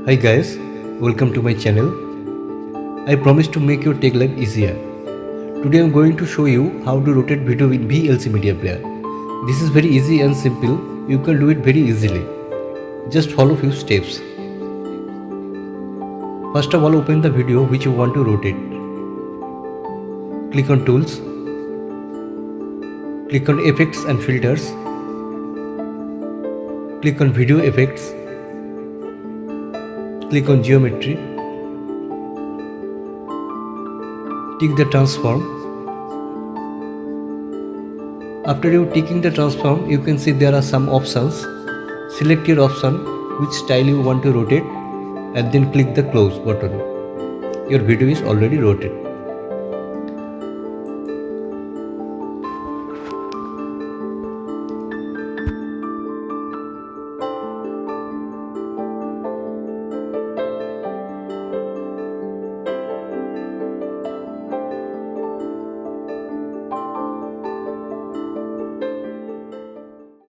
Hi guys, welcome to my channel. I promise to make your tech life easier. Today I am going to show you how to rotate video in VLC media player. This is very easy and simple. You can do it very easily. Just follow few steps. First of all, open the video which you want to rotate. Click on Tools. Click on Effects and Filters. Click on Video Effects. Click on Geometry. Tick the transform. After you ticking the transform, you can see there are some options. Select your option, which style you want to rotate, and then click the close button. Your video is already rotated.